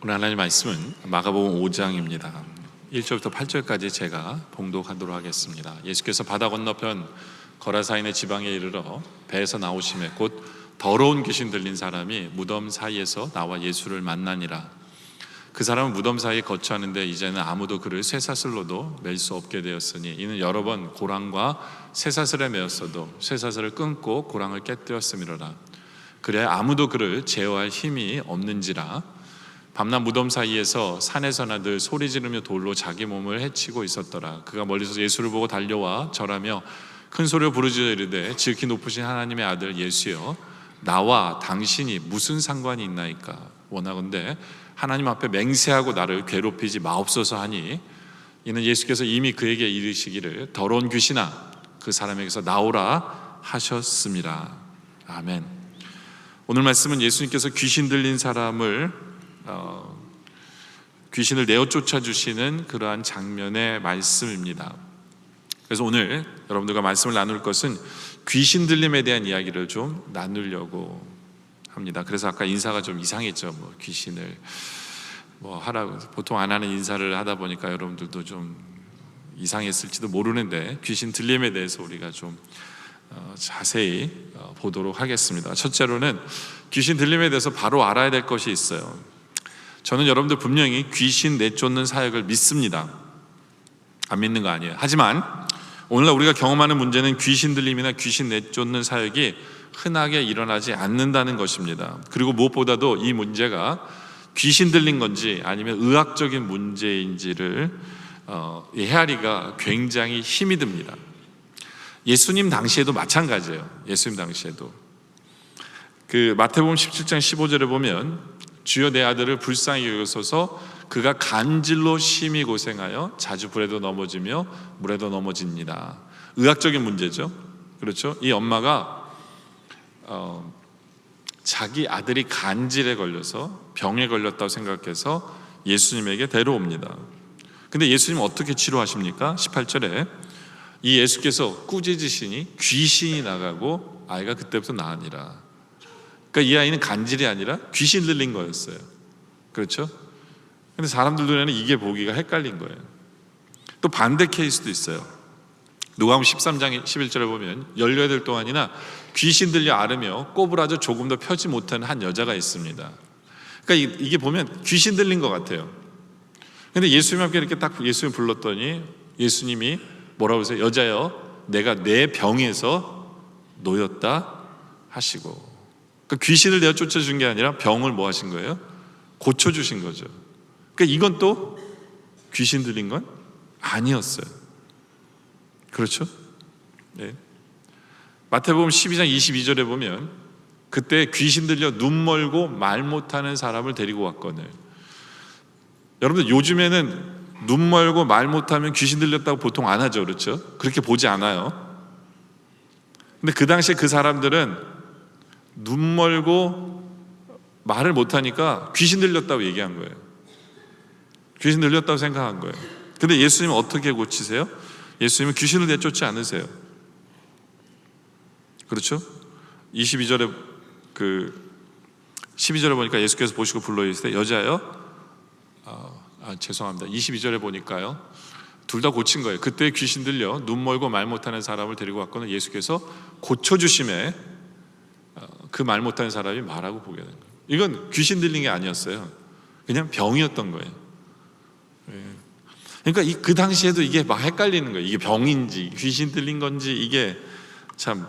오늘 하나님 말씀은 마가복음 5장입니다. 1절부터 8절까지 제가 봉독하도록 하겠습니다. 예수께서 바다 건너편 거라사인의 지방에 이르러 배에서 나오심에 곧 더러운 귀신 들린 사람이 무덤 사이에서 나와 예수를 만나니라. 그 사람은 무덤 사이에 거처하는데 이제는 아무도 그를 쇠사슬로도 맬 수 없게 되었으니 이는 여러 번 고랑과 쇠사슬에 매었어도 쇠사슬을 끊고 고랑을 깨뜨렸음이로라. 그래야 아무도 그를 제어할 힘이 없는지라. 밤낮 무덤 사이에서 산에서나 늘 소리 지르며 돌로 자기 몸을 해치고 있었더라. 그가 멀리서 예수를 보고 달려와 절하며 큰 소리로 부르짖어 이르되 지극히 높으신 하나님의 아들 예수여, 나와 당신이 무슨 상관이 있나이까? 원하건대 하나님 앞에 맹세하고 나를 괴롭히지 마옵소서 하니, 이는 예수께서 이미 그에게 이르시기를 더러운 귀신아 그 사람에게서 나오라 하셨습니다. 아멘. 오늘 말씀은 예수님께서 귀신 들린 사람을 귀신을 내어 쫓아주시는 그러한 장면의 말씀입니다. 그래서 오늘 여러분들과 말씀을 나눌 것은 귀신 들림에 대한 이야기를 좀 나누려고 합니다. 그래서 아까 인사가 좀 이상했죠. 귀신을 하라고 보통 안 하는 인사를 하다 보니까 여러분들도 좀 이상했을지도 모르는데, 귀신 들림에 대해서 우리가 좀 자세히 보도록 하겠습니다. 첫째로는 귀신 들림에 대해서 바로 알아야 될 것이 있어요. 저는 여러분들 분명히 귀신 내쫓는 사역을 믿습니다. 안 믿는 거 아니에요. 하지만 오늘날 우리가 경험하는 문제는 귀신 들림이나 귀신 내쫓는 사역이 흔하게 일어나지 않는다는 것입니다. 그리고 무엇보다도 이 문제가 귀신 들린 건지 아니면 의학적인 문제인지를 헤아리기가 굉장히 힘이 듭니다. 예수님 당시에도 마찬가지예요. 예수님 당시에도 그 마태복음 17장 15절에 보면 주여 내 아들을 불쌍히 여기소서 그가 간질로 심히 고생하여 자주 불에도 넘어지며 물에도 넘어집니다. 의학적인 문제죠. 그렇죠? 이 엄마가 자기 아들이 간질에 걸려서 병에 걸렸다고 생각해서 예수님에게 데려옵니다. 근데 예수님은 어떻게 치료하십니까? 18절에 이 예수께서 꾸짖으시니 귀신이 나가고 아이가 그때부터 나으니라. 그러니까 이 아이는 간질이 아니라 귀신 들린 거였어요. 그렇죠? 근데 사람들 눈에는 이게 보기가 헷갈린 거예요. 또 반대 케이스도 있어요. 누가복음 13장 11절에 보면 18달 동안이나 귀신 들려 앓으며 꼬부라져 조금 더 펴지 못하는 한 여자가 있습니다. 그러니까 이게 보면 귀신 들린 것 같아요. 근데 예수님 함께 이렇게 딱 예수님 불렀더니 예수님이 뭐라고 하세요? 여자여, 내가 내 병에서 놓였다 하시고, 그러니까 귀신을 내어 쫓아준 게 아니라 병을 뭐 하신 거예요? 고쳐주신 거죠. 그러니까 이건 또 귀신 들린 건 아니었어요. 그렇죠? 네. 마태복음 12장 22절에 보면 그때 귀신 들려 눈 멀고 말 못하는 사람을 데리고 왔거늘. 여러분들 요즘에는 눈 멀고 말 못하면 귀신 들렸다고 보통 안 하죠. 그렇죠? 그렇게 보지 않아요. 근데 그 당시에 그 사람들은 눈 멀고 말을 못하니까 귀신 들렸다고 얘기한 거예요. 귀신 들렸다고 생각한 거예요. 근데 예수님은 어떻게 고치세요? 예수님은 귀신을 내쫓지 않으세요. 그렇죠? 22절에 12절에 보니까 예수께서 보시고 불러 이르시되 여자여, 죄송합니다. 22절에 보니까요, 둘 다 고친 거예요. 그때 귀신 들려 눈 멀고 말 못하는 사람을 데리고 왔거늘 예수께서 고쳐주심에 그 말 못하는 사람이 말하고 보게 된 거예요. 이건 귀신 들린 게 아니었어요. 그냥 병이었던 거예요. 그러니까 그 당시에도 이게 막 헷갈리는 거예요. 이게 병인지 귀신 들린 건지. 이게 참,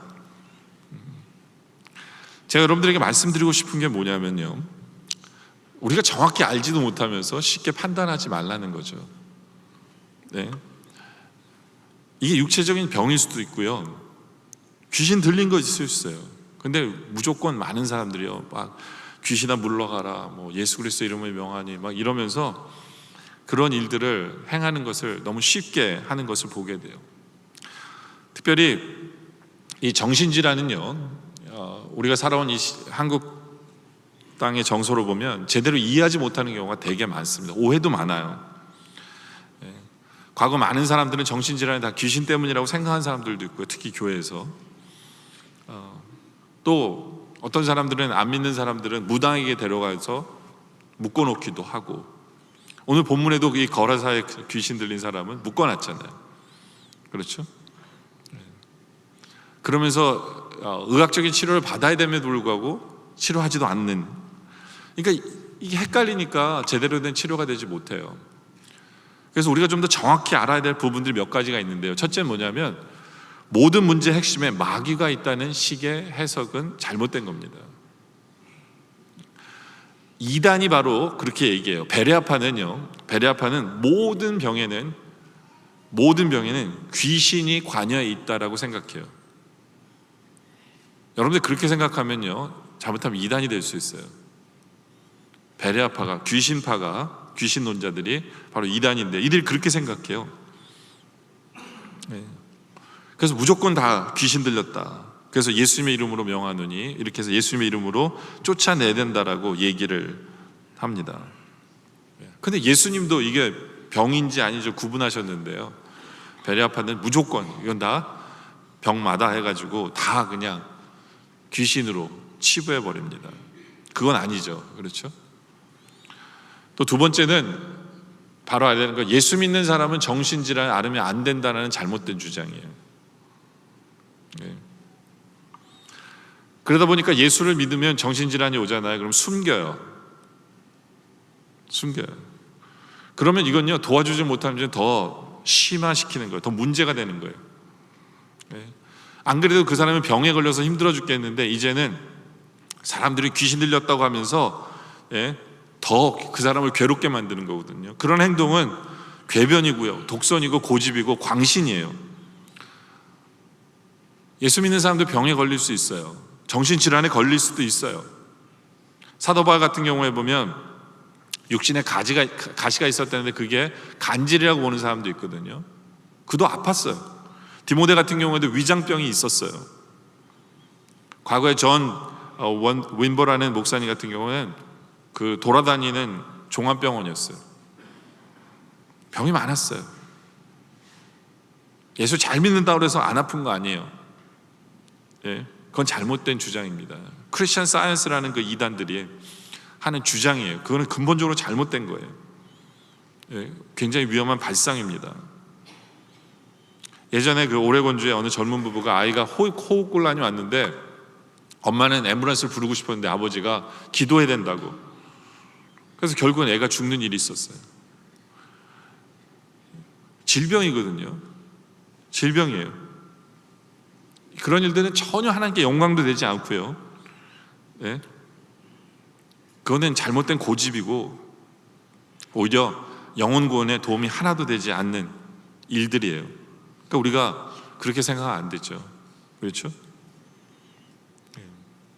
제가 여러분들에게 말씀드리고 싶은 게 뭐냐면요, 우리가 정확히 알지도 못하면서 쉽게 판단하지 말라는 거죠. 네. 이게 육체적인 병일 수도 있고요, 귀신 들린 거 있을 수 있어요. 근데 무조건 많은 사람들이요, 막 귀신아 물러가라, 예수 그리스도 이름을 명하니 막 이러면서 그런 일들을 행하는 것을 너무 쉽게 하는 것을 보게 돼요. 특별히 이 정신질환은요, 우리가 살아온 이 한국 땅의 정서로 보면 제대로 이해하지 못하는 경우가 되게 많습니다. 오해도 많아요. 과거 많은 사람들은 정신질환이 다 귀신 때문이라고 생각한 사람들도 있고요, 특히 교회에서. 또 어떤 사람들은, 안 믿는 사람들은 무당에게 데려가서 묶어놓기도 하고, 오늘 본문에도 이 거라사에 귀신 들린 사람은 묶어놨잖아요. 그렇죠? 그러면서 의학적인 치료를 받아야 됨에도 불구하고 치료하지도 않는, 그러니까 이게 헷갈리니까 제대로 된 치료가 되지 못해요. 그래서 우리가 좀 더 정확히 알아야 될 부분들이 몇 가지가 있는데요. 첫째는 뭐냐면 모든 문제의 핵심에 마귀가 있다는 식의 해석은 잘못된 겁니다. 이단이 바로 그렇게 얘기해요. 베레아파는 모든 병에는 귀신이 관여해 있다라고 생각해요. 여러분들 그렇게 생각하면요, 잘못하면 이단이 될 수 있어요. 베레아파가, 귀신론자들이 바로 이단인데 이들이 그렇게 생각해요. 그래서 무조건 다 귀신 들렸다. 그래서 예수님의 이름으로 명하노니, 이렇게 해서 예수님의 이름으로 쫓아내야 된다라고 얘기를 합니다. 근데 예수님도 이게 병인지 아닌지 구분하셨는데요, 베레아파는 무조건 이건 다 병마다 해가지고 다 그냥 귀신으로 치부해 버립니다. 그건 아니죠. 그렇죠? 또 두 번째는 바로 알아야 되는 거, 예수 믿는 사람은 정신질환을 앓으면 안 된다는 잘못된 주장이에요. 그러다 보니까 예수를 믿으면 정신질환이 오잖아요. 그럼 숨겨요. 그러면 이건요, 도와주지 못하면 더 심화시키는 거예요. 더 문제가 되는 거예요. 안 그래도 그 사람은 병에 걸려서 힘들어 죽겠는데 이제는 사람들이 귀신 들렸다고 하면서 더 그 사람을 괴롭게 만드는 거거든요. 그런 행동은 궤변이고요, 독선이고 고집이고 광신이에요. 예수 믿는 사람도 병에 걸릴 수 있어요. 정신질환에 걸릴 수도 있어요. 사도 바울 같은 경우에 보면 육신에 가시가 있었다는데 그게 간질이라고 보는 사람도 있거든요. 그도 아팠어요. 디모데 같은 경우에도 위장병이 있었어요. 과거에 존 윈버라는 목사님 같은 경우는 그 돌아다니는 종합병원이었어요. 병이 많았어요. 예수 잘 믿는다고 해서 안 아픈 거 아니에요. 그건 잘못된 주장입니다. 크리스천 사이언스라는 그 이단들이 하는 주장이에요. 그거는 근본적으로 잘못된 거예요. 굉장히 위험한 발상입니다. 예전에 그 오레곤주에 어느 젊은 부부가 아이가 호흡곤란이 왔는데 엄마는 앰뷸런스를 부르고 싶었는데 아버지가 기도해야 된다고. 그래서 결국은 애가 죽는 일이 있었어요. 질병이거든요. 질병이에요. 그런 일들은 전혀 하나님께 영광도 되지 않고요. 그거는 잘못된 고집이고 오히려 영혼 구원에 도움이 하나도 되지 않는 일들이에요. 그러니까 우리가 그렇게 생각하면 안 되죠. 그렇죠?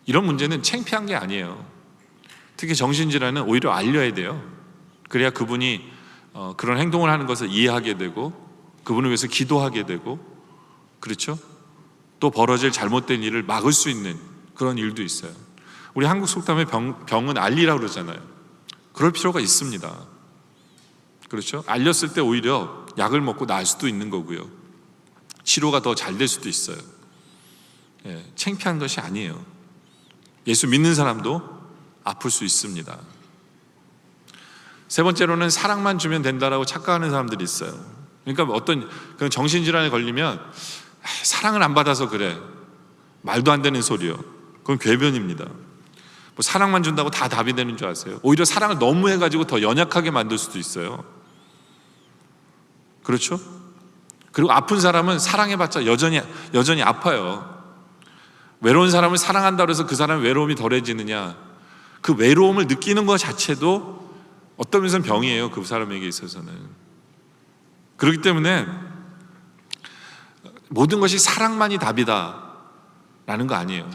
이런 문제는 창피한 게 아니에요. 특히 정신질환은 오히려 알려야 돼요. 그래야 그분이 그런 행동을 하는 것을 이해하게 되고 그분을 위해서 기도하게 되고, 그렇죠? 또 벌어질 잘못된 일을 막을 수 있는 그런 일도 있어요. 우리 한국 속담에 병은 알리라고 그러잖아요. 그럴 필요가 있습니다. 그렇죠? 알렸을 때 오히려 약을 먹고 나을 수도 있는 거고요, 치료가 더 잘 될 수도 있어요. 창피한 것이 아니에요. 예수 믿는 사람도 아플 수 있습니다. 세 번째로는 사랑만 주면 된다라고 착각하는 사람들이 있어요. 그러니까 어떤 그런 정신질환에 걸리면 사랑을 안 받아서 그래, 말도 안 되는 소리요. 그건 궤변입니다. 뭐 사랑만 준다고 다 답이 되는 줄 아세요? 오히려 사랑을 너무 해가지고 더 연약하게 만들 수도 있어요. 그렇죠? 그리고 아픈 사람은 사랑해봤자 여전히 아파요. 외로운 사람을 사랑한다고 해서 그 사람의 외로움이 덜해지느냐? 그 외로움을 느끼는 것 자체도 어떤 면에서는 병이에요. 그 사람에게 있어서는. 그렇기 때문에 모든 것이 사랑만이 답이다 라는 거 아니에요.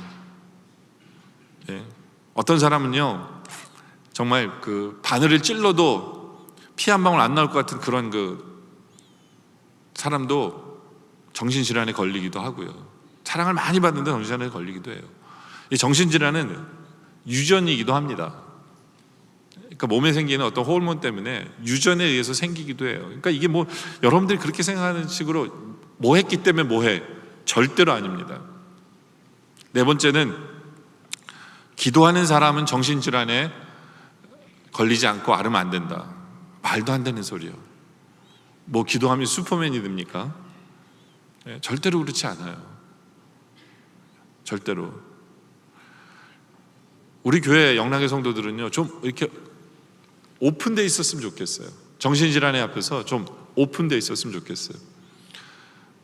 어떤 사람은요, 정말 그 바늘을 찔러도 피 한 방울 안 나올 것 같은 그런 그 사람도 정신질환에 걸리기도 하고요. 사랑을 많이 받는데 정신질환에 걸리기도 해요. 이 정신질환은 유전이기도 합니다. 그러니까 몸에 생기는 어떤 호르몬 때문에 유전에 의해서 생기기도 해요. 그러니까 이게 뭐 여러분들이 그렇게 생각하는 식으로 뭐 했기 때문에 뭐 해, 절대로 아닙니다. 네 번째는 기도하는 사람은 정신질환에 걸리지 않고 앓으면 안 된다. 말도 안 되는 소리요. 뭐 기도하면 슈퍼맨이 됩니까? 절대로 그렇지 않아요. 절대로. 우리 교회 영락의 성도들은요, 좀 이렇게 오픈되어 있었으면 좋겠어요. 정신질환의 앞에서 좀 오픈되어 있었으면 좋겠어요.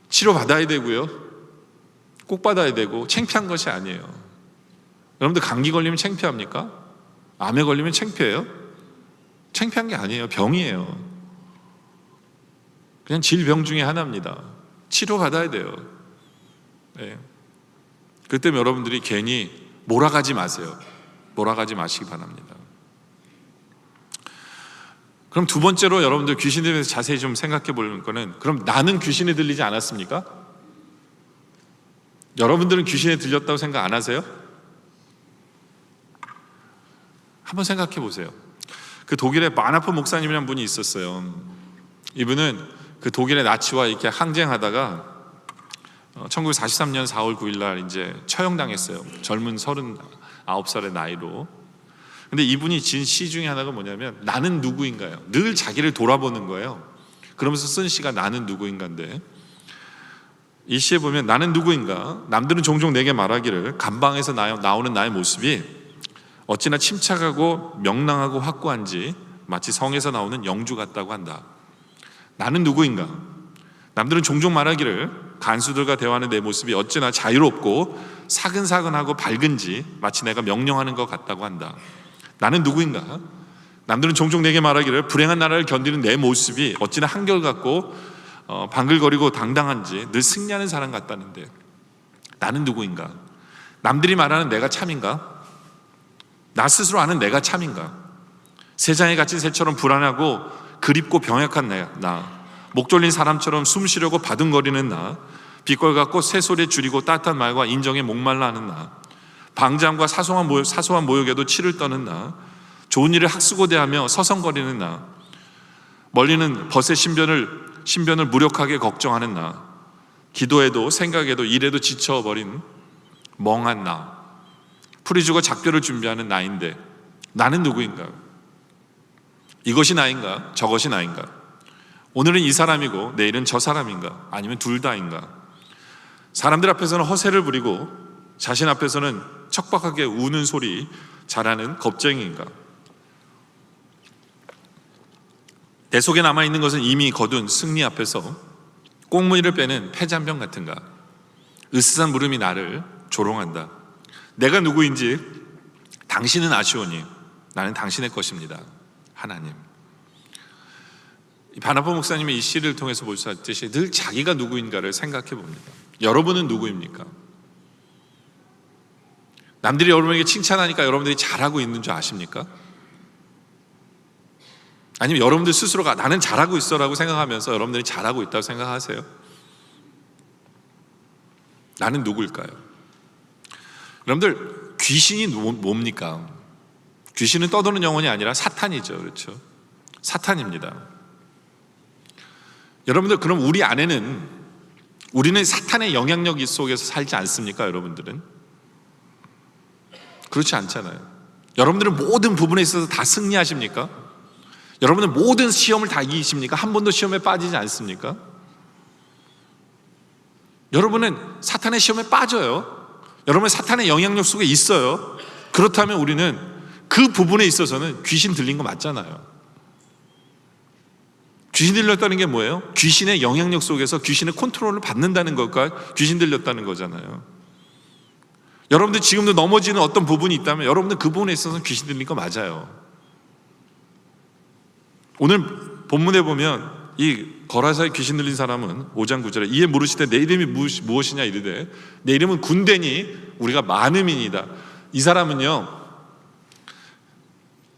치료받아야 되고요, 꼭 받아야 되고, 창피한 것이 아니에요. 여러분들 감기 걸리면 창피합니까? 암에 걸리면 창피해요? 창피한 게 아니에요. 병이에요. 그냥 질병 중에 하나입니다. 치료받아야 돼요. 네. 그 때문에 여러분들이 괜히 몰아가지 마세요. 몰아가지 마시기 바랍니다. 그럼 두 번째로 여러분들 귀신에 대해서 자세히 좀 생각해 볼 거는, 그럼 나는 귀신에 들리지 않았습니까? 여러분들은 귀신에 들렸다고 생각 안 하세요? 한번 생각해 보세요. 그 독일에 마나프 목사님이라는 분이 있었어요. 이분은 그 독일의 나치와 이렇게 항쟁하다가 1943년 4월 9일 날 이제 처형당했어요. 젊은 39살의 나이로. 근데 이분이 진 시 중에 하나가 뭐냐면 나는 누구인가요? 늘 자기를 돌아보는 거예요. 그러면서 쓴 시가 나는 누구인가인데, 이 시에 보면 나는 누구인가? 남들은 종종 내게 말하기를 감방에서 나오는 나의 모습이 어찌나 침착하고 명랑하고 확고한지 마치 성에서 나오는 영주 같다고 한다. 나는 누구인가? 남들은 종종 말하기를 간수들과 대화하는 내 모습이 어찌나 자유롭고 사근사근하고 밝은지 마치 내가 명령하는 것 같다고 한다. 나는 누구인가? 남들은 종종 내게 말하기를 불행한 나라를 견디는 내 모습이 어찌나 한결같고 방글거리고 당당한지 늘 승리하는 사람 같다는데, 나는 누구인가? 남들이 말하는 내가 참인가? 나 스스로 아는 내가 참인가? 세상에 갇힌 새처럼 불안하고 그립고 병약한 나, 목 졸린 사람처럼 숨 쉬려고 바둥거리는 나, 빛걸 같고 새소리에 줄이고 따뜻한 말과 인정에 목말라 하는 나, 방장과 사소한 모욕에도 치를 떠는 나, 좋은 일을 학수고대하며 서성거리는 나, 멀리는 벗의 신변을 무력하게 걱정하는 나, 기도에도 생각에도 일에도 지쳐버린 멍한 나, 풀이 죽어 작별을 준비하는 나인데 나는 누구인가? 이것이 나인가? 저것이 나인가? 오늘은 이 사람이고 내일은 저 사람인가? 아니면 둘 다인가? 사람들 앞에서는 허세를 부리고 자신 앞에서는 척박하게 우는 소리 잘하는 겁쟁이인가? 내 속에 남아있는 것은 이미 거둔 승리 앞에서 꽁무니를 빼는 폐잔병 같은가? 으스스한 물음이 나를 조롱한다. 내가 누구인지 당신은 아시오니 나는 당신의 것입니다. 하나님. 바나바 목사님의 이 시를 통해서 볼 수 있듯이 늘 자기가 누구인가를 생각해 봅니다. 여러분은 누구입니까? 남들이 여러분에게 칭찬하니까 여러분들이 잘하고 있는 줄 아십니까? 아니면 여러분들 스스로가 나는 잘하고 있어라고 생각하면서 여러분들이 잘하고 있다고 생각하세요? 나는 누구일까요? 여러분들, 귀신이 뭡니까? 귀신은 떠도는 영혼이 아니라 사탄이죠. 그렇죠? 사탄입니다. 여러분들, 그럼 우리는 사탄의 영향력 속에서 살지 않습니까? 여러분들은 그렇지 않잖아요. 여러분들은 모든 부분에 있어서 다 승리하십니까? 여러분은 모든 시험을 다 이기십니까? 한 번도 시험에 빠지지 않습니까? 여러분은 사탄의 시험에 빠져요. 여러분은 사탄의 영향력 속에 있어요. 그렇다면 우리는 그 부분에 있어서는 귀신 들린 거 맞잖아요. 귀신 들렸다는 게 뭐예요? 귀신의 영향력 속에서 귀신의 컨트롤을 받는다는 것과 귀신 들렸다는 거잖아요. 여러분들 지금도 넘어지는 어떤 부분이 있다면 여러분들 그 부분에 있어서는 귀신 들린 거 맞아요. 오늘 본문에 보면 이 거라사에 귀신 들린 사람은 5장 9절에 이에 물으시되 내 이름이 무엇이냐 이르되 내 이름은 군대니 우리가 많음이니이다. 이 사람은요,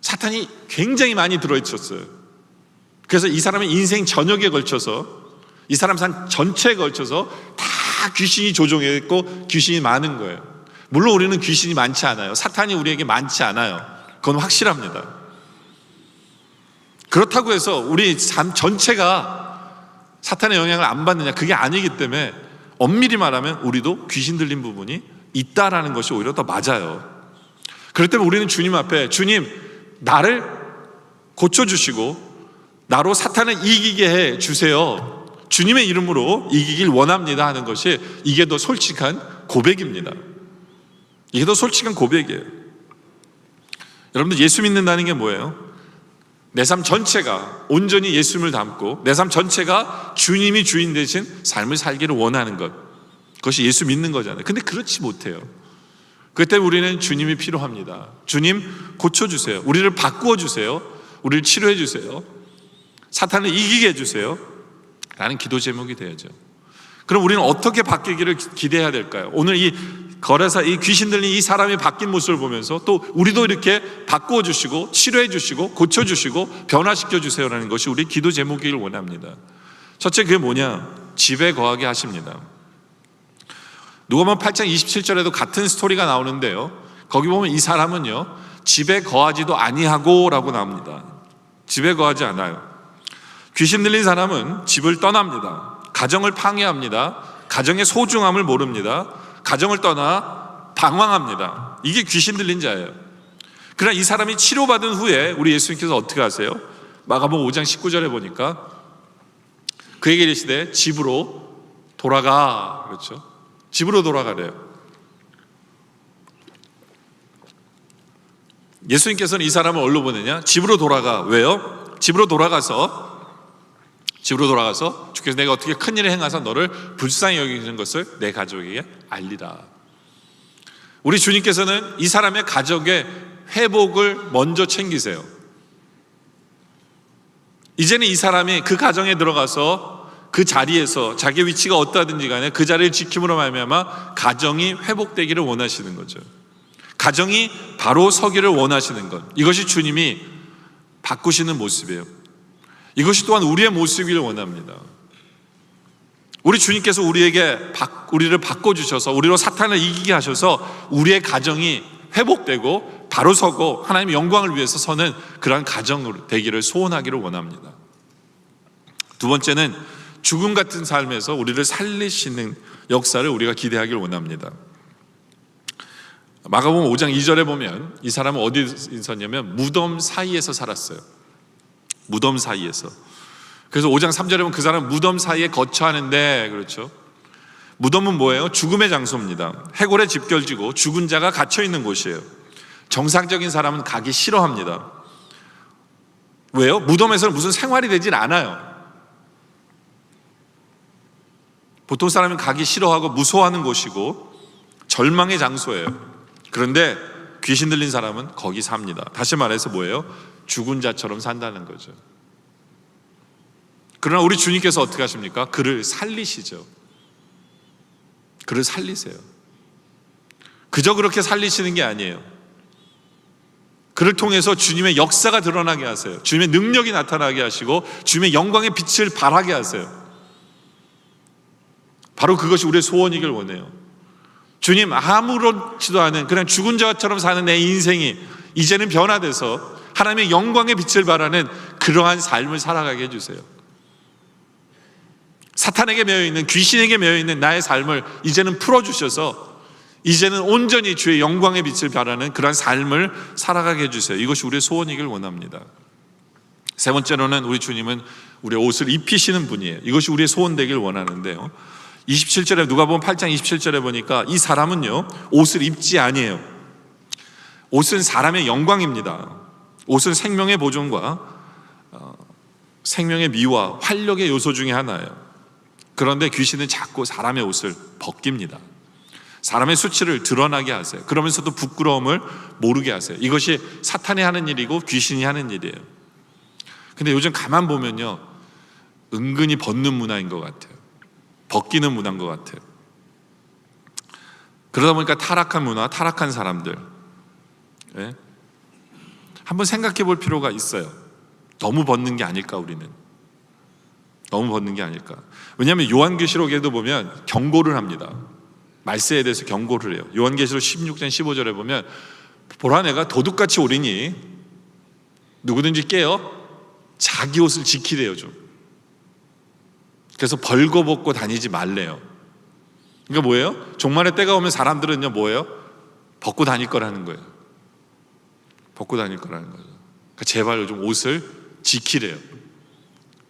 사탄이 굉장히 많이 들어있었어요. 그래서 이 사람의 인생 전역에 걸쳐서, 이 사람 산 전체에 걸쳐서 다 귀신이 조종했고 귀신이 많은 거예요. 물론 우리는 귀신이 많지 않아요. 사탄이 우리에게 많지 않아요. 그건 확실합니다. 그렇다고 해서 우리 삶 전체가 사탄의 영향을 안 받느냐? 그게 아니기 때문에 엄밀히 말하면 우리도 귀신 들린 부분이 있다라는 것이 오히려 더 맞아요. 그럴 때면 우리는 주님 앞에, 주님, 나를 고쳐주시고 나로 사탄을 이기게 해 주세요. 주님의 이름으로 이기길 원합니다 하는 것이, 이게 더 솔직한 고백입니다. 이게 더 솔직한 고백이에요. 여러분들, 예수 믿는다는 게 뭐예요? 내 삶 전체가 온전히 예수님을 담고 내 삶 전체가 주님이 주인 되신 삶을 살기를 원하는 것, 그것이 예수 믿는 거잖아요. 근데 그렇지 못해요. 그때 우리는 주님이 필요합니다. 주님 고쳐주세요. 우리를 바꾸어 주세요. 우리를 치료해 주세요. 사탄을 이기게 해주세요 라는 기도 제목이 되어야죠. 그럼 우리는 어떻게 바뀌기를 기대해야 될까요? 오늘 이 거래사, 이 귀신 들린 이 사람이 바뀐 모습을 보면서 또 우리도 이렇게 바꾸어 주시고 치료해 주시고 고쳐 주시고 변화시켜 주세요라는 것이 우리 기도 제목이길 원합니다. 첫째, 그게 뭐냐? 집에 거하게 하십니다. 누가복음 8장 27절에도 같은 스토리가 나오는데요, 거기 보면 이 사람은요 집에 거하지도 아니하고 라고 나옵니다. 집에 거하지 않아요. 귀신 들린 사람은 집을 떠납니다. 가정을 파괴합니다. 가정의 소중함을 모릅니다. 가정을 떠나 방황합니다. 이게 귀신 들린 자예요. 그러나 이 사람이 치료받은 후에 우리 예수님께서 어떻게 하세요? 마가복음 5장 19절에 보니까 그에게 이르시되 집으로 돌아가. 그렇죠? 집으로 돌아가래요. 예수님께서는 이 사람을 어디로 보내냐? 집으로 돌아가. 왜요? 집으로 돌아가서 주께서 내가 어떻게 큰 일을 행하사 너를 불쌍히 여기는 것을 내 가족에게 알리라. 우리 주님께서는 이 사람의 가족의 회복을 먼저 챙기세요. 이제는 이 사람이 그 가정에 들어가서 그 자리에서 자기 위치가 어떠하든지 간에 그 자리를 지킴으로 말미암아 가정이 회복되기를 원하시는 거죠. 가정이 바로 서기를 원하시는 것, 이것이 주님이 바꾸시는 모습이에요. 이것이 또한 우리의 모습이길 원합니다. 우리 주님께서 우리를 바꿔주셔서 우리로 사탄을 이기게 하셔서 우리의 가정이 회복되고 바로 서고 하나님의 영광을 위해서 서는 그러한 가정으로 되기를 소원하기를 원합니다. 두 번째는 죽음 같은 삶에서 우리를 살리시는 역사를 우리가 기대하기를 원합니다. 마가복음 5장 2절에 보면 이 사람은 어디에 있었냐면 무덤 사이에서 살았어요. 무덤 사이에서. 그래서 5장 3절에 보면 그 사람 무덤 사이에 거처하는데, 그렇죠? 무덤은 뭐예요? 죽음의 장소입니다. 해골에 집결지고 죽은 자가 갇혀 있는 곳이에요. 정상적인 사람은 가기 싫어합니다. 왜요? 무덤에서는 무슨 생활이 되질 않아요. 보통 사람은 가기 싫어하고 무서워하는 곳이고 절망의 장소예요. 그런데 귀신 들린 사람은 거기 삽니다. 다시 말해서 뭐예요? 죽은 자처럼 산다는 거죠. 그러나 우리 주님께서 어떻게 하십니까? 그를 살리시죠. 그를 살리세요. 그저 그렇게 살리시는 게 아니에요. 그를 통해서 주님의 역사가 드러나게 하세요. 주님의 능력이 나타나게 하시고 주님의 영광의 빛을 발하게 하세요. 바로 그것이 우리의 소원이길 원해요. 주님, 아무렇지도 않은 그냥 죽은 자처럼 사는 내 인생이 이제는 변화돼서 하나님의 영광의 빛을 발하는 그러한 삶을 살아가게 해주세요. 사탄에게 매여있는, 귀신에게 매여있는 나의 삶을 이제는 풀어주셔서 이제는 온전히 주의 영광의 빛을 발하는 그러한 삶을 살아가게 해주세요. 이것이 우리의 소원이길 원합니다. 세 번째로는 우리 주님은 우리의 옷을 입히시는 분이에요. 이것이 우리의 소원 되길 원하는데요, 27절에 누가복음 8장 27절에 보니까 이 사람은요 옷을 입지 아니에요. 옷은 사람의 영광입니다. 옷은 생명의 보존과 생명의 미와 활력의 요소 중에 하나예요. 그런데 귀신은 자꾸 사람의 옷을 벗깁니다. 사람의 수치를 드러나게 하세요. 그러면서도 부끄러움을 모르게 하세요. 이것이 사탄이 하는 일이고 귀신이 하는 일이에요. 근데 요즘 가만 보면요 은근히 벗는 문화인 것 같아요. 벗기는 문화인 것 같아요. 그러다 보니까 타락한 문화, 타락한 사람들, 예? 한번 생각해 볼 필요가 있어요. 너무 벗는 게 아닐까, 우리는. 너무 벗는 게 아닐까. 왜냐하면 요한계시록에도 보면 경고를 합니다. 말세에 대해서 경고를 해요. 요한계시록 16장 15절에 보면 보라 내가 도둑같이 오리니 누구든지 깨어 자기 옷을 지키래요. 좀. 그래서 벌거벗고 다니지 말래요. 그러니까 뭐예요? 종말의 때가 오면 사람들은요 뭐예요? 벗고 다닐 거라는 거예요. 벗고 다닐 거라는 거죠. 그러니까 제발 좀 옷을 지키래요.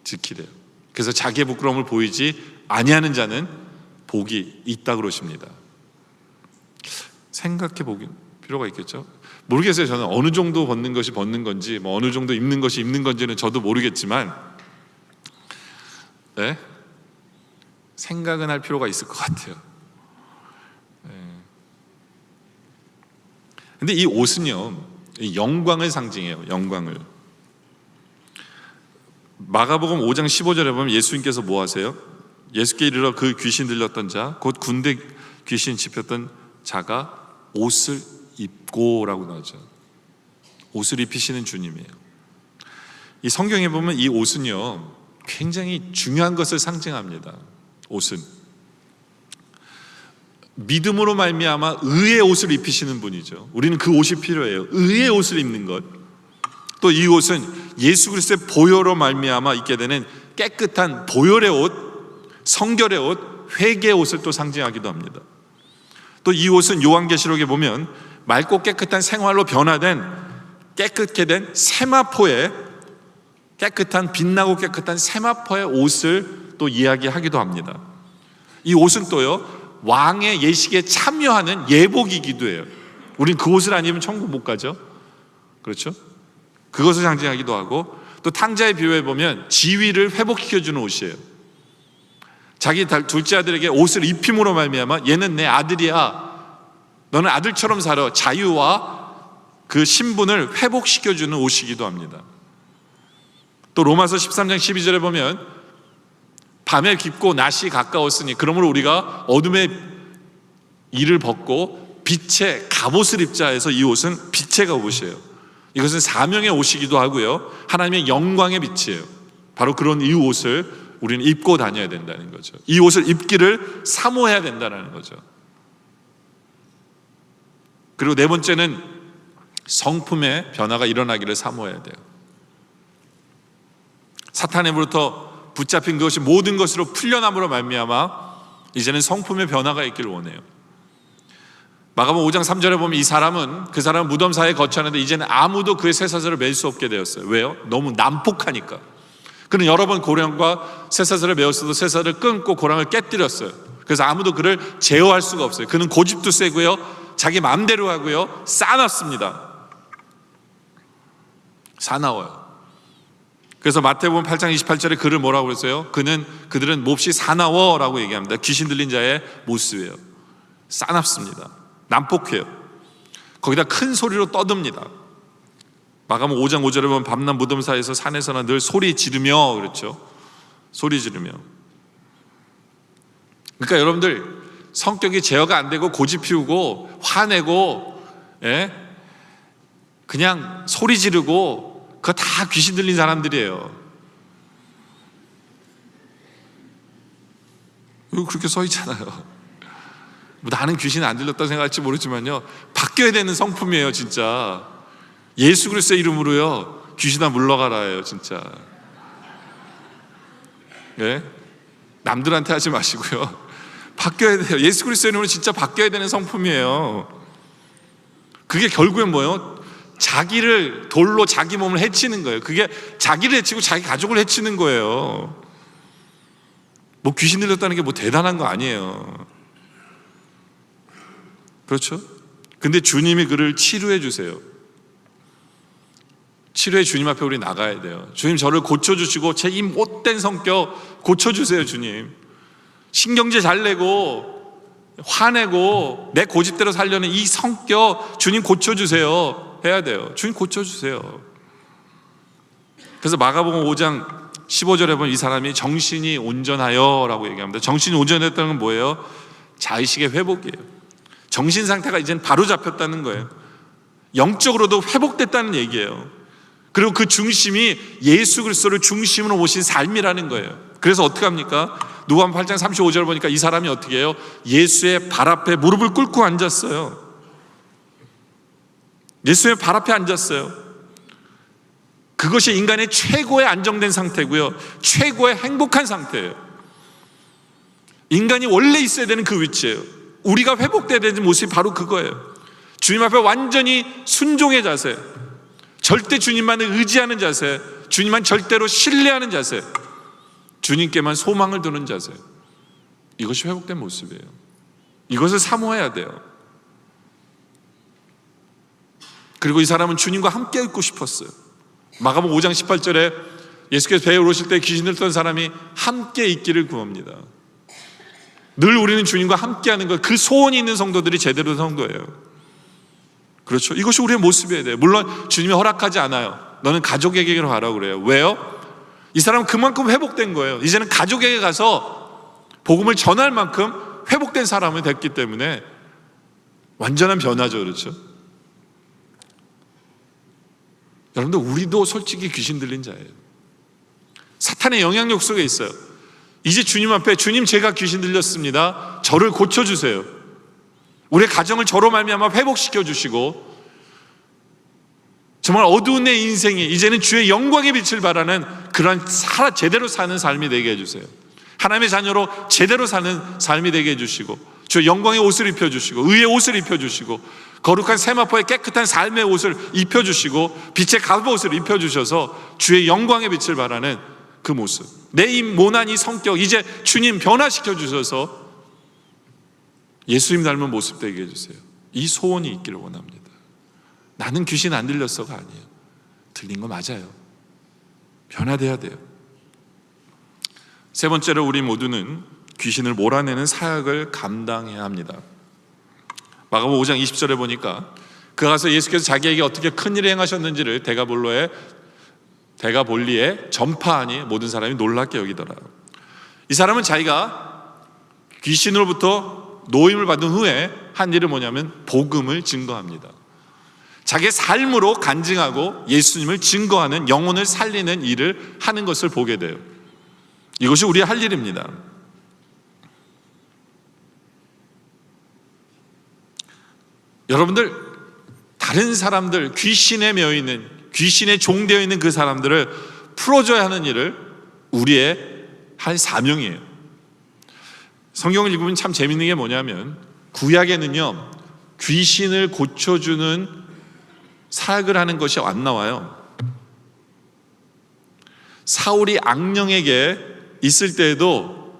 지키래요. 그래서 자기의 부끄러움을 보이지 아니하는 자는 복이 있다 그러십니다. 생각해 보길 필요가 있겠죠. 모르겠어요. 저는 어느 정도 벗는 것이 벗는 건지, 뭐 어느 정도 입는 것이 입는 건지는 저도 모르겠지만, 네? 생각은 할 필요가 있을 것 같아요. 네. 근데 이 옷은요, 영광을 상징해요. 영광을. 마가복음 5장 15절에 보면 예수님께서 뭐 하세요? 예수께 이르러 그 귀신 들렸던 자, 곧 군대 귀신 집혔던 자가 옷을 입고라고 나오죠. 옷을 입히시는 주님이에요. 이 성경에 보면 이 옷은요, 굉장히 중요한 것을 상징합니다. 옷은 믿음으로 말미암아 의의 옷을 입히시는 분이죠. 우리는 그 옷이 필요해요. 의의 옷을 입는 것. 또 이 옷은 예수 그리스도의 보혈로 말미암아 입게 되는 깨끗한 보혈의 옷, 성결의 옷, 회개의 옷을 또 상징하기도 합니다. 또 이 옷은 요한계시록에 보면 맑고 깨끗한 생활로 변화된 깨끗게 된 세마포의 깨끗한 빛나고 깨끗한 세마포의 옷을 또 이야기하기도 합니다. 이 옷은 또요, 왕의 예식에 참여하는 예복이기도 해요. 우린 그 옷을 안 입으면 천국 못 가죠. 그렇죠? 그것을 상징하기도 하고, 또 탕자의 비유에 보면 지위를 회복시켜주는 옷이에요. 자기 둘째 아들에게 옷을 입힘으로 말미암아 얘는 내 아들이야, 너는 아들처럼 살아, 자유와 그 신분을 회복시켜주는 옷이기도 합니다. 또 로마서 13장 12절에 보면 밤에 깊고 낮이 가까웠으니 그러므로 우리가 어둠의 일을 벗고 빛의 갑옷을 입자 해서 이 옷은 빛의 갑옷이에요. 이것은 사명의 옷이기도 하고요, 하나님의 영광의 빛이에요. 바로 그런 이 옷을 우리는 입고 다녀야 된다는 거죠. 이 옷을 입기를 사모해야 된다는 거죠. 그리고 네 번째는 성품의 변화가 일어나기를 사모해야 돼요. 사탄으로부터 붙잡힌 것이 모든 것으로 풀려남으로 말미암아 이제는 성품의 변화가 있기를 원해요. 마가복음 5장 3절에 보면 그 사람은 무덤 사이에 거처하는데 이제는 아무도 그의 쇠사슬을 맬 수 없게 되었어요. 왜요? 너무 난폭하니까. 그는 여러 번 고랑과 쇠사슬을 메었어도 쇠사슬을 끊고 고랑을 깨뜨렸어요. 그래서 아무도 그를 제어할 수가 없어요. 그는 고집도 세고요, 자기 마음대로 하고요, 싸놨습니다. 사나워요. 그래서 마태복음 8장 28절에 그를 뭐라고 그랬어요? 그들은 몹시 사나워라고 얘기합니다. 귀신 들린 자의 모습이에요. 싸납습니다. 난폭해요. 거기다 큰 소리로 떠듭니다. 마가복음 5장 5절에 보면 밤낮 무덤 사이에서 산에서나 늘 소리 지르며, 그렇죠? 소리 지르며. 그러니까 여러분들 성격이 제어가 안 되고 고집 피우고 화내고, 예? 그냥 소리 지르고, 그거 다 귀신 들린 사람들이에요. 여기 그렇게 써 있잖아요. 나는 귀신 안 들렸다고 생각할지 모르지만요, 바뀌어야 되는 성품이에요. 진짜 예수 그리스도의 이름으로요, 귀신아 물러가라예요. 진짜. 예? 남들한테 하지 마시고요, 바뀌어야 돼요. 예수 그리스도의 이름으로 진짜 바뀌어야 되는 성품이에요. 그게 결국엔 뭐예요? 자기를 돌로 자기 몸을 해치는 거예요. 그게 자기를 해치고 자기 가족을 해치는 거예요. 뭐 귀신 들렸다는 게 뭐 대단한 거 아니에요. 그렇죠? 근데 주님이 그를 치료해 주세요. 치료해 주님 앞에 우리 나가야 돼요. 주님, 저를 고쳐주시고 제 이 못된 성격 고쳐주세요. 주님, 신경질 잘 내고 화내고 내 고집대로 살려는 이 성격 주님 고쳐주세요 해야 돼요. 주님 고쳐주세요. 그래서 마가복음 5장 15절에 보면 이 사람이 정신이 온전하여 라고 얘기합니다. 정신이 온전했다는 건 뭐예요? 자의식의 회복이에요. 정신 상태가 이제는 바로 잡혔다는 거예요. 영적으로도 회복됐다는 얘기예요. 그리고 그 중심이 예수 그리스도를 중심으로 모신 삶이라는 거예요. 그래서 어떻게 합니까? 누가복음 8장 35절 보니까 이 사람이 어떻게 해요? 예수의 발 앞에 무릎을 꿇고 앉았어요. 예수의 발 앞에 앉았어요. 그것이 인간의 최고의 안정된 상태고요, 최고의 행복한 상태예요. 인간이 원래 있어야 되는 그 위치예요. 우리가 회복돼야 되는 모습이 바로 그거예요. 주님 앞에 완전히 순종의 자세, 절대 주님만을 의지하는 자세, 주님만 절대로 신뢰하는 자세, 주님께만 소망을 두는 자세, 이것이 회복된 모습이에요. 이것을 사모해야 돼요. 그리고 이 사람은 주님과 함께 있고 싶었어요. 마가복음 5장 18절에 예수께서 배에 오르실 때 귀신을 던 사람이 함께 있기를 구합니다. 늘 우리는 주님과 함께하는 것, 그 소원이 있는 성도들이 제대로 성도예요. 그렇죠? 이것이 우리의 모습이어야 돼요. 물론 주님이 허락하지 않아요. 너는 가족에게로 가라고 그래요. 왜요? 이 사람은 그만큼 회복된 거예요. 이제는 가족에게 가서 복음을 전할 만큼 회복된 사람이 됐기 때문에 완전한 변화죠. 그렇죠? 여러분들, 우리도 솔직히 귀신 들린 자예요. 사탄의 영향력 속에 있어요. 이제 주님 앞에, 주님 제가 귀신 들렸습니다, 저를 고쳐주세요. 우리의 가정을 저로 말미암아 회복시켜 주시고, 정말 어두운 내 인생이 이제는 주의 영광의 빛을 발하는 그런 제대로 사는 삶이 되게 해주세요. 하나님의 자녀로 제대로 사는 삶이 되게 해주시고, 주의 영광의 옷을 입혀주시고, 의의 옷을 입혀주시고, 거룩한 세마포의 깨끗한 삶의 옷을 입혀주시고, 빛의 갑옷을 입혀주셔서 주의 영광의 빛을 발하는 그 모습, 내 이 모난 이 성격 이제 주님 변화시켜 주셔서 예수님 닮은 모습 되게 해주세요. 이 소원이 있기를 원합니다. 나는 귀신 안 들렸어가 아니에요. 들린 거 맞아요. 변화돼야 돼요. 세 번째로, 우리 모두는 귀신을 몰아내는 사역을 감당해야 합니다. 마가복음 5장 20절에 보니까 그가 가서 예수께서 자기에게 어떻게 큰 일을 행하셨는지를 대가볼리에 전파하니 모든 사람이 놀랍게 여기더라. 이 사람은 자기가 귀신으로부터 노임을 받은 후에 한 일은 뭐냐면 복음을 증거합니다. 자기의 삶으로 간증하고 예수님을 증거하는, 영혼을 살리는 일을 하는 것을 보게 돼요. 이것이 우리의 할 일입니다. 여러분들, 다른 사람들, 귀신에 매여 있는, 귀신에 종되어 있는 그 사람들을 풀어줘야 하는 일을 우리의 할 사명이에요. 성경을 읽으면 참 재밌는 게 뭐냐면, 구약에는요 귀신을 고쳐주는 사역을 하는 것이 안 나와요. 사울이 악령에게 있을 때에도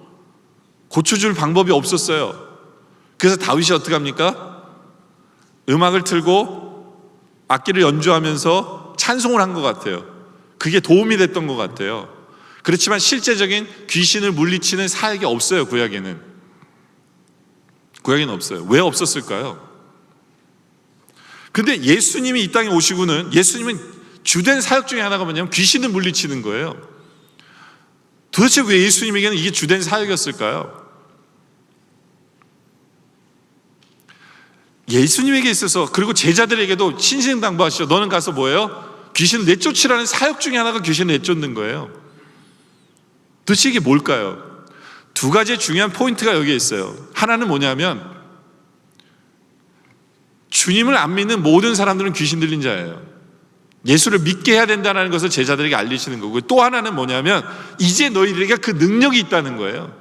고쳐줄 방법이 없었어요. 그래서 다윗이 어떻게 합니까? 음악을 틀고 악기를 연주하면서 찬송을 한 것 같아요. 그게 도움이 됐던 것 같아요. 그렇지만 실제적인 귀신을 물리치는 사역이 없어요. 구약에는 없어요. 왜 없었을까요? 근데 예수님이 이 땅에 오시고는, 예수님은 주된 사역 중에 하나가 뭐냐면 귀신을 물리치는 거예요. 도대체 왜 예수님에게는 이게 주된 사역이었을까요? 예수님에게 있어서, 그리고 제자들에게도 신신당부하시죠. 너는 가서 뭐예요? 귀신을 내쫓으라는 사역 중에 하나가 귀신을 내쫓는 거예요. 도대체 이게 뭘까요? 두 가지의 중요한 포인트가 여기에 있어요. 하나는 뭐냐면, 주님을 안 믿는 모든 사람들은 귀신 들린 자예요. 예수를 믿게 해야 된다는 것을 제자들에게 알리시는 거고, 또 하나는 뭐냐면 이제 너희들에게 그 능력이 있다는 거예요.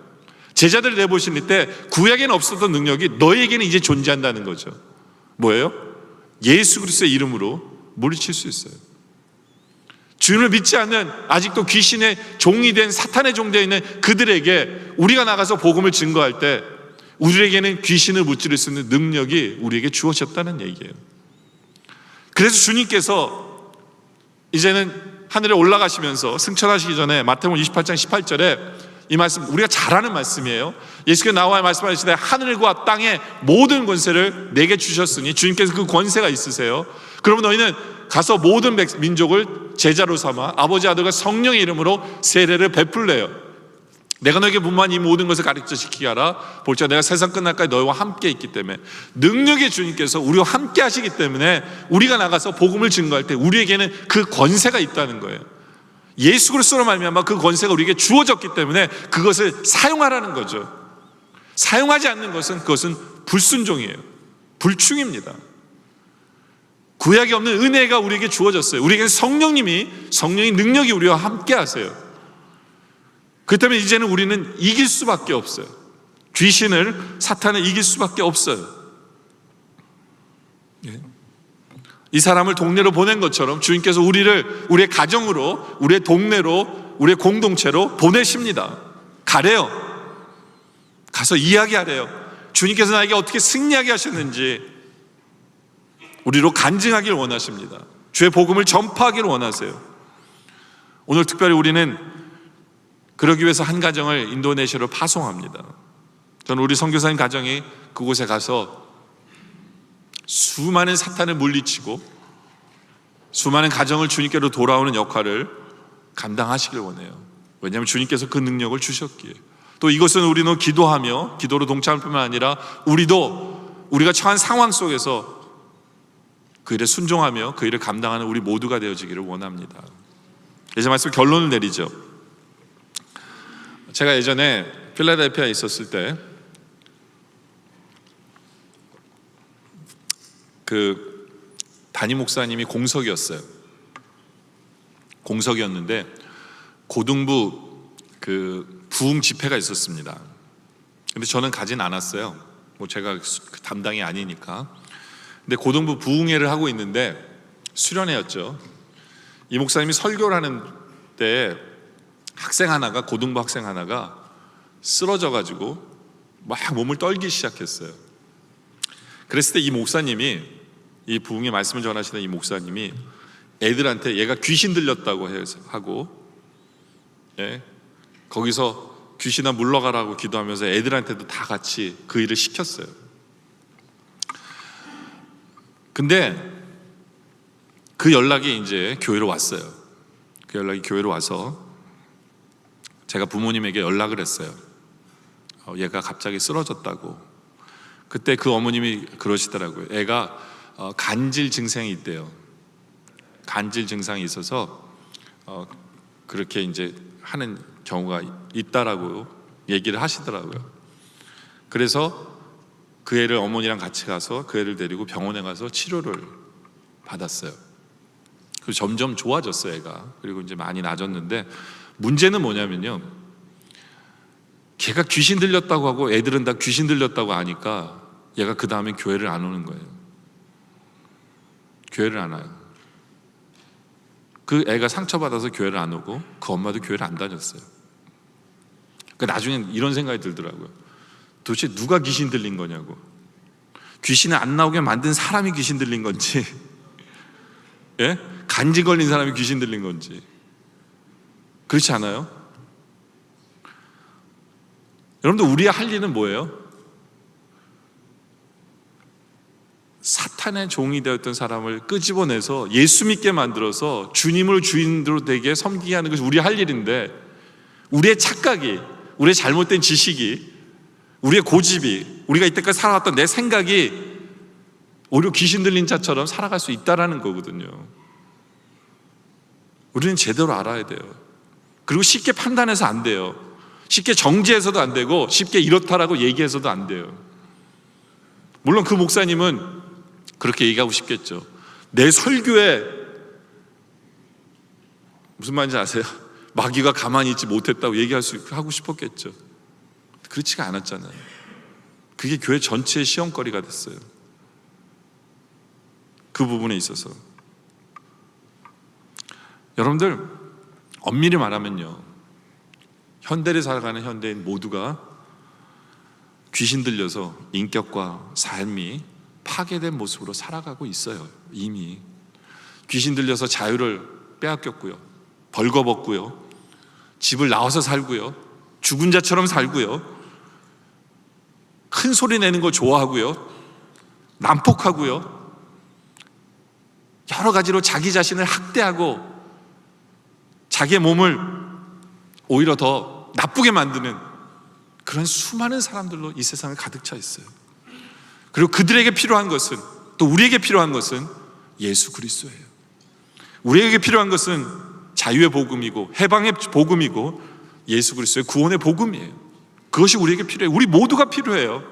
제자들을 내보실 때 구약에는 없었던 능력이 너희에게는 이제 존재한다는 거죠. 뭐예요? 예수 그리스도의 이름으로 물리칠 수 있어요. 주님을 믿지 않는, 아직도 귀신의 종이 된, 사탄의 종되어 있는 그들에게 우리가 나가서 복음을 증거할 때 우리에게는 귀신을 무찌를 수 있는 능력이 우리에게 주어졌다는 얘기예요. 그래서 주님께서 이제는 하늘에 올라가시면서 승천하시기 전에 마태복음 28장 18절에 이 말씀, 우리가 잘 아는 말씀이에요. 예수께서 나와 말씀하시되 하늘과 땅의 모든 권세를 내게 주셨으니, 주님께서 그 권세가 있으세요. 그러면 너희는 가서 모든 민족을 제자로 삼아 아버지, 아들과 성령의 이름으로 세례를 베풀래요. 내가 너에게 분부한 이 모든 것을 가르쳐 지키게 하라. 볼지어다 내가 세상 끝날까지 너희와 함께 있기 때문에, 능력의 주님께서 우리와 함께 하시기 때문에 우리가 나가서 복음을 증거할 때 우리에게는 그 권세가 있다는 거예요. 예수 그리스도로 말미암아 그 권세가 우리에게 주어졌기 때문에 그것을 사용하라는 거죠. 사용하지 않는 것은, 그것은 불순종이에요. 불충입니다. 구약에 없는 은혜가 우리에게 주어졌어요. 우리에게는 성령의 능력이 우리와 함께 하세요. 그렇기 때문에 이제는 우리는 이길 수밖에 없어요. 귀신을, 사탄을 이길 수밖에 없어요. 예. 이 사람을 동네로 보낸 것처럼 주님께서 우리를 우리의 가정으로, 우리의 동네로, 우리의 공동체로 보내십니다. 가래요. 가서 이야기하래요. 주님께서 나에게 어떻게 승리하게 하셨는지 우리로 간증하길 원하십니다. 주의 복음을 전파하기를 원하세요. 오늘 특별히 우리는 그러기 위해서 한 가정을 인도네시아로 파송합니다. 저는 우리 선교사님 가정이 그곳에 가서 수많은 사탄을 물리치고 수많은 가정을 주님께로 돌아오는 역할을 감당하시길 원해요. 왜냐하면 주님께서 그 능력을 주셨기에. 또 이것은 우리는 기도하며 기도로 동참할 뿐만 아니라 우리가 처한 상황 속에서 그 일에 순종하며 그 일을 감당하는 우리 모두가 되어지기를 원합니다. 이제 말씀 결론을 내리죠. 제가 예전에 필라델피아에 있었을 때 그 담임 목사님이 공석이었는데 고등부 그 부흥 집회가 있었습니다. 근데 저는 가진 않았어요. 뭐 제가 그 담당이 아니니까. 근데 고등부 부흥회를 하고 있는데 수련회였죠. 이 목사님이 설교를 하는 때 고등부 학생 하나가 쓰러져 가지고 막 몸을 떨기 시작했어요. 그랬을 때 이 목사님이, 이 부흥의 말씀을 전하시던 이 목사님이 애들한테 얘가 귀신 들렸다고 하고, 거기서 귀신아 물러가라고 기도하면서 애들한테도 다 같이 그 일을 시켰어요. 근데 그 연락이 이제 교회로 왔어요. 그 연락이 교회로 와서 제가 부모님에게 연락을 했어요. 얘가 갑자기 쓰러졌다고. 그때 그 어머님이 그러시더라고요. 애가 간질 증상이 있대요. 간질 증상이 있어서 그렇게 이제 하는 경우가 있다라고 얘기를 하시더라고요. 그래서 그 애를 어머니랑 같이 가서 그 애를 데리고 병원에 가서 치료를 받았어요. 그리고 점점 좋아졌어요, 애가. 그리고 이제 많이 나아졌는데 문제는 뭐냐면요, 걔가 귀신 들렸다고 하고 애들은 다 귀신 들렸다고 하니까 얘가 그 다음에 교회를 안 오는 거예요. 교회를 안 와요. 그 애가 상처받아서 교회를 안 오고 그 엄마도 교회를 안 다녔어요. 그러니까 나중엔 이런 생각이 들더라고요. 도대체 누가 귀신 들린 거냐고. 귀신이 안 나오게 만든 사람이 귀신 들린 건지, 간지 걸린 사람이 귀신 들린 건지. 그렇지 않아요? 여러분들, 우리의 할 일은 뭐예요? 사탄의 종이 되었던 사람을 끄집어내서 예수 믿게 만들어서 주님을 주인으로 되게 섬기게 하는 것이 우리의 할 일인데, 우리의 착각이, 우리의 잘못된 지식이, 우리의 고집이, 우리가 이때까지 살아왔던 내 생각이 오히려 귀신 들린 자처럼 살아갈 수 있다는 거거든요. 우리는 제대로 알아야 돼요. 그리고 쉽게 판단해서 안 돼요. 쉽게 정지해서도 안 되고 쉽게 이렇다라고 얘기해서도 안 돼요. 물론 그 목사님은 그렇게 얘기하고 싶겠죠. 내 설교에 무슨 말인지 아세요? 마귀가 가만히 있지 못했다고 하고 싶었겠죠. 그렇지가 않았잖아요. 그게 교회 전체의 시험거리가 됐어요. 그 부분에 있어서 여러분들, 엄밀히 말하면요, 현대를 살아가는 현대인 모두가 귀신 들려서 인격과 삶이 파괴된 모습으로 살아가고 있어요. 이미 귀신 들려서 자유를 빼앗겼고요, 벌거벗고요, 집을 나와서 살고요, 죽은 자처럼 살고요, 큰 소리 내는 거 좋아하고요, 난폭하고요, 여러 가지로 자기 자신을 학대하고 자기의 몸을 오히려 더 나쁘게 만드는 그런 수많은 사람들로 이 세상에 가득 차 있어요. 그리고 그들에게 필요한 것은, 또 우리에게 필요한 것은 예수 그리스도예요. 우리에게 필요한 것은 자유의 복음이고 해방의 복음이고 예수 그리스도의 구원의 복음이에요. 그것이 우리에게 필요해요. 우리 모두가 필요해요.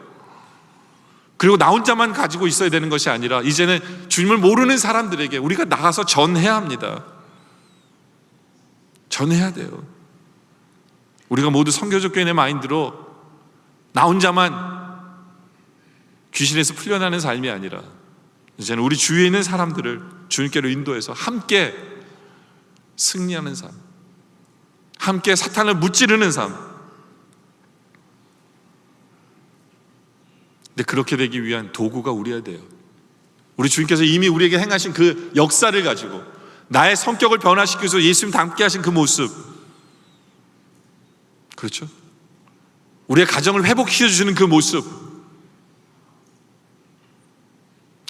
그리고 나 혼자만 가지고 있어야 되는 것이 아니라 이제는 주님을 모르는 사람들에게 우리가 나가서 전해야 합니다. 전해야 돼요. 우리가 모두 선교적 교인의 마인드로 나 혼자만 귀신에서 풀려나는 삶이 아니라 이제는 우리 주위에 있는 사람들을 주님께로 인도해서 함께 승리하는 삶, 함께 사탄을 무찌르는 삶. 근데 그렇게 되기 위한 도구가 우리야 돼요. 우리 주님께서 이미 우리에게 행하신 그 역사를 가지고 나의 성격을 변화시키기 위해서 예수님 닮게 하신 그 모습, 그렇죠? 우리의 가정을 회복시켜 주시는 그 모습,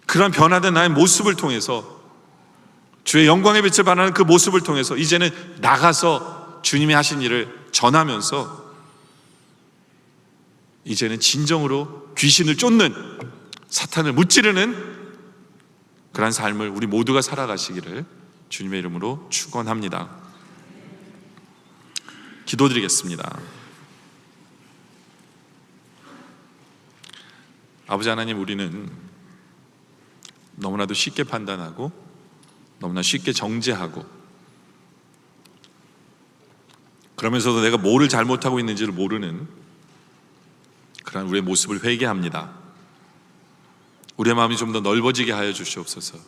그런 변화된 나의 모습을 통해서, 주의 영광의 빛을 발하는 그 모습을 통해서 이제는 나가서 주님이 하신 일을 전하면서 이제는 진정으로 귀신을 쫓는, 사탄을 무찌르는 그런 삶을 우리 모두가 살아가시기를 주님의 이름으로 축원합니다. 기도드리겠습니다. 아버지 하나님, 우리는 너무나도 쉽게 판단하고 너무나 쉽게 정죄하고, 그러면서도 내가 뭐를 잘못하고 있는지를 모르는 그런 우리의 모습을 회개합니다. 우리의 마음이 좀 더 넓어지게 하여 주시옵소서.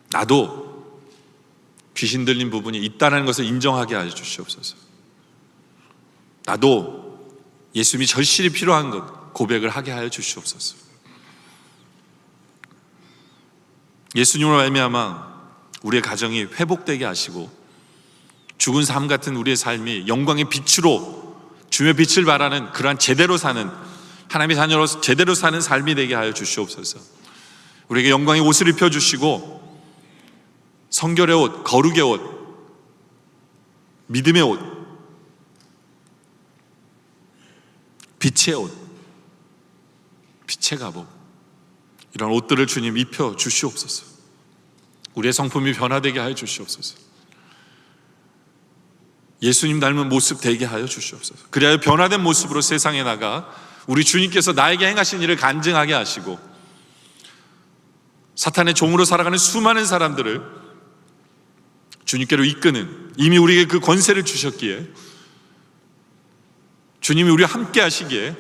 나도 귀신 들린 부분이 있다는 것을 인정하게 하여 주시옵소서. 나도 예수님이 절실히 필요한 것 고백을 하게 하여 주시옵소서. 예수님으로 말미암아 우리의 가정이 회복되게 하시고, 죽은 삶 같은 우리의 삶이 영광의 빛으로 주의 빛을 발하는 그러한 제대로 사는, 하나님의 자녀로서 제대로 사는 삶이 되게 하여 주시옵소서. 우리에게 영광의 옷을 입혀주시고, 성결의 옷, 거룩의 옷, 믿음의 옷, 빛의 옷, 빛의 갑옷, 이런 옷들을 주님 입혀 주시옵소서. 우리의 성품이 변화되게 하여 주시옵소서. 예수님 닮은 모습 되게 하여 주시옵소서. 그래야 변화된 모습으로 세상에 나가 우리 주님께서 나에게 행하신 일을 간증하게 하시고, 사탄의 종으로 살아가는 수많은 사람들을 주님께로 이끄는, 이미 우리에게 그 권세를 주셨기에, 주님이 우리와 함께 하시기에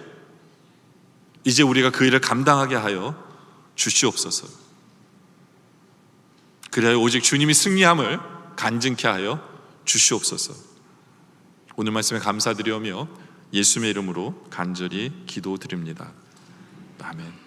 이제 우리가 그 일을 감당하게 하여 주시옵소서. 그래야 오직 주님이 승리함을 간증케 하여 주시옵소서. 오늘 말씀에 감사드리오며 예수님의 이름으로 간절히 기도드립니다. 아멘.